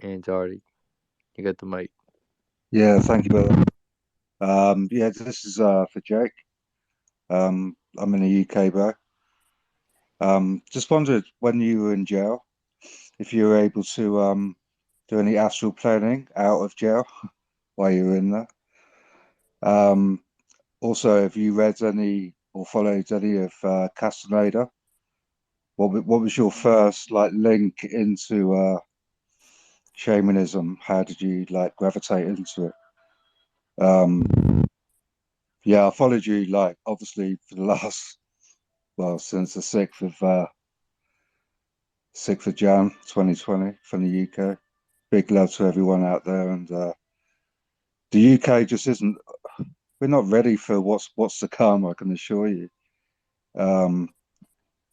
Angeli. You got the mic. Yeah, thank you, brother. Yeah, this is for Jake. I'm in the UK, bro. Just wondered when you were in jail, if you were able to do any astral planning out of jail while you were in there. Um, Also, have you read any or followed any of Castaneda? What was your first like link into shamanism? How did you like gravitate into it? Um, yeah, I followed you like obviously for the last well since the 6th of Jan 2020 from the UK. Big love to everyone out there, and the UK just isn't. We're not ready for what's to come. I can assure you. Um,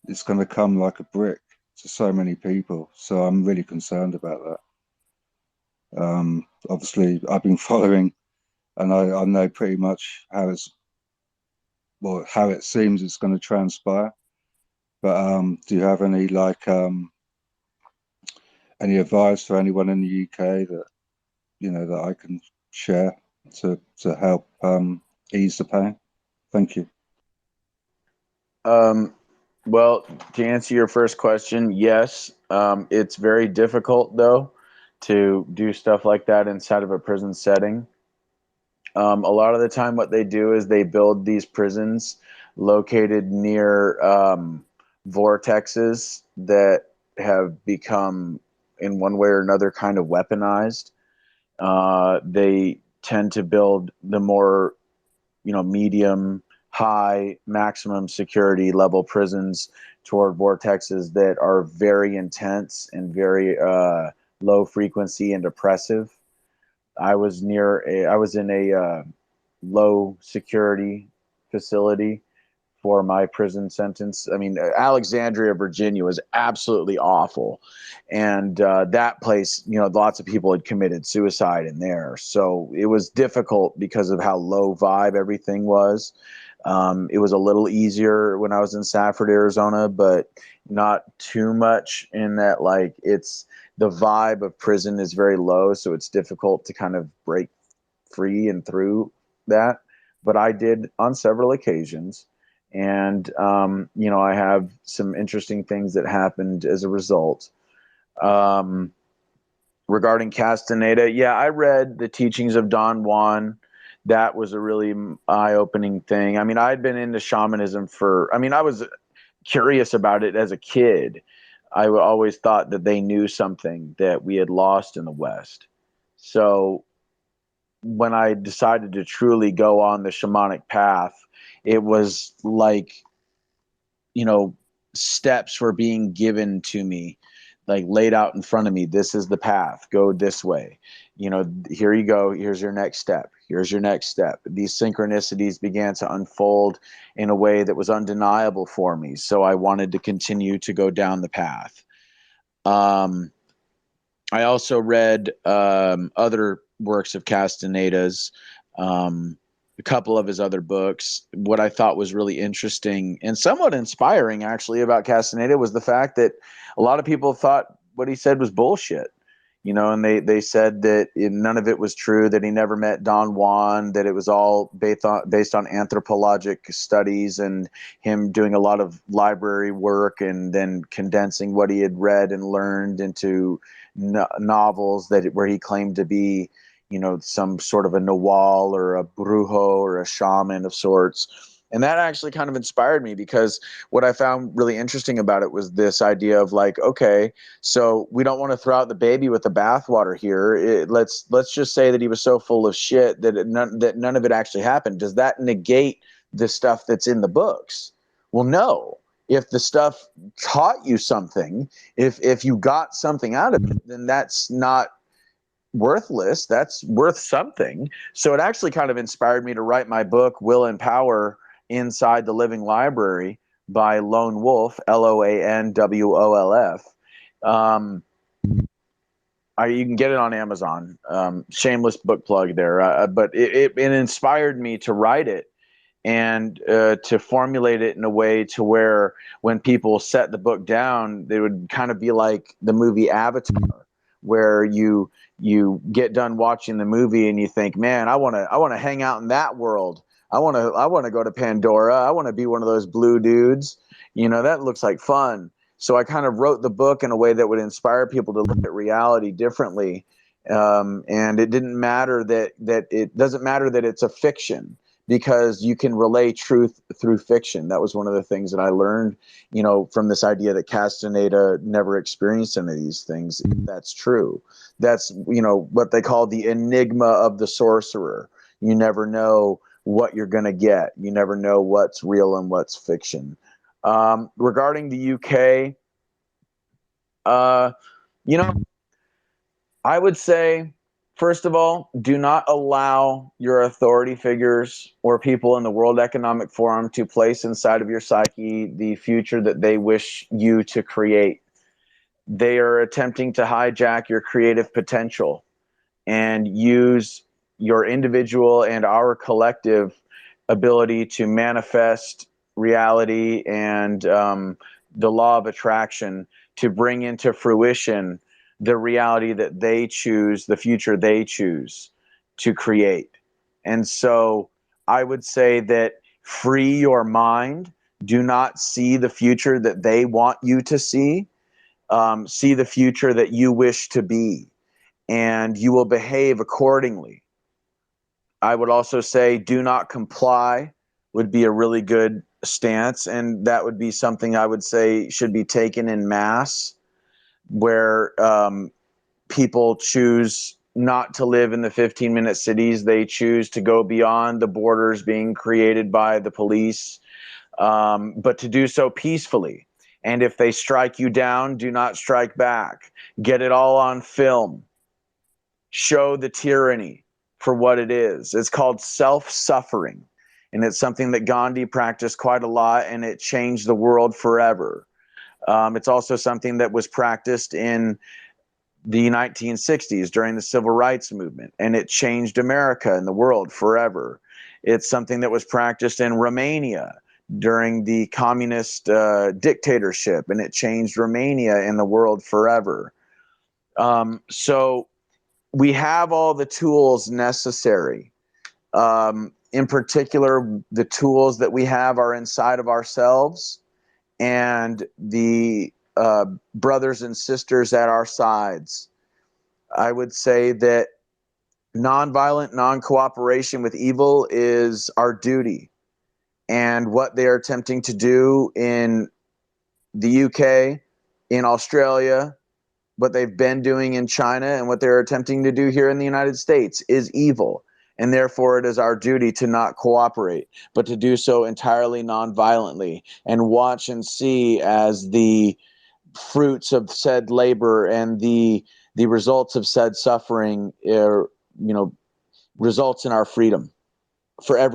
it's going to come like a brick to so many people. So I'm really concerned about that. Obviously, I've been following, and I know pretty much how it seems it's going to transpire. But do you have any advice for anyone in the UK that that I can share to help ease the pain? Thank you. Um, well, to answer your first question, yes. It's very difficult, though, to do stuff like that inside of a prison setting. A lot of the time, what they do is they build these prisons located near vortexes that have become, in one way or another, kind of weaponized. They tend to build the more, medium, high, maximum security level prisons toward vortexes that are very intense and very low frequency and oppressive. I was in a low security facility for my prison sentence. I mean, Alexandria, Virginia was absolutely awful. And that place, lots of people had committed suicide in there. So it was difficult because of how low vibe everything was. It was a little easier when I was in Safford, Arizona, but not too much in that, like, the vibe of prison is very low. So it's difficult to kind of break free and through that. But I did on several occasions. And, I have some interesting things that happened as a result. Um, Regarding Castaneda, yeah, I read the teachings of Don Juan. That was a really eye-opening thing. I mean, I'd been into shamanism I was curious about it as a kid. I always thought that they knew something that we had lost in the West. So when I decided to truly go on the shamanic path, it was like, you know, steps were being given to me, like laid out in front of me. This is the path. Go this way. Here you go. Here's your next step. Here's your next step. These synchronicities began to unfold in a way that was undeniable for me. So I wanted to continue to go down the path. Um, I also read other works of Castaneda's, a couple of his other books. What I thought was really interesting and somewhat inspiring, actually, about Castaneda was the fact that a lot of people thought what he said was bullshit. And they said that none of it was true, that he never met Don Juan, that it was all based on anthropologic studies and him doing a lot of library work and then condensing what he had read and learned into novels where he claimed to be, some sort of a Nawal or a brujo or a shaman of sorts. And that actually kind of inspired me because what I found really interesting about it was this idea of like, okay, so we don't want to throw out the baby with the bathwater here. Let's just say that he was so full of shit that none of it actually happened. Does that negate the stuff that's in the books? Well, no. If the stuff taught you something, if you got something out of it, then that's not worthless. That's worth something. So it actually kind of inspired me to write my book, Will and Power Inside the Living Library by Lone Wolf, Loanwolf. Um, you can get it on Amazon. Shameless book plug there. But it inspired me to write it and to formulate it in a way to where when people set the book down, they would kind of be like the movie Avatar, where you get done watching the movie and you think, man, I want to hang out in that world. I want to go to Pandora. I want to be one of those blue dudes. That looks like fun. So I kind of wrote the book in a way that would inspire people to look at reality differently. And it didn't matter that it doesn't matter that it's a fiction, because you can relay truth through fiction. That was one of the things that I learned, from this idea that Castaneda never experienced any of these things. That's true. That's, what they call the enigma of the sorcerer. You never know what you're going to get. You never know what's real and what's fiction. Regarding the UK, I would say, first of all, do not allow your authority figures or people in the World Economic Forum to place inside of your psyche the future that they wish you to create. They are attempting to hijack your creative potential and use your individual and our collective ability to manifest reality and the law of attraction to bring into fruition the reality that they choose, the future they choose to create. And so I would say that free your mind. Do not see the future that they want you to see. See the future that you wish to be, and you will behave accordingly. I would also say do not comply would be a really good stance, and that would be something I would say should be taken in mass, where people choose not to live in the 15-minute cities. They choose to go beyond the borders being created by the police, but to do so peacefully. And if they strike you down, do not strike back. Get it all on film. Show the tyranny for what it is. It's called self-suffering. And it's something that Gandhi practiced quite a lot, and it changed the world forever. It's also something that was practiced in the 1960s during the Civil Rights Movement, and it changed America and the world forever. It's something that was practiced in Romania during the communist dictatorship, and it changed Romania and the world forever. So we have all the tools necessary. In particular, the tools that we have are inside of ourselves, and the brothers and sisters at our sides. I would say that nonviolent non-cooperation with evil is our duty. And what they are attempting to do in the UK, in Australia, what they've been doing in China, and what they're attempting to do here in the United States is evil. And therefore, it is our duty to not cooperate, but to do so entirely non-violently, and watch and see as the fruits of said labor and the results of said suffering results in our freedom for every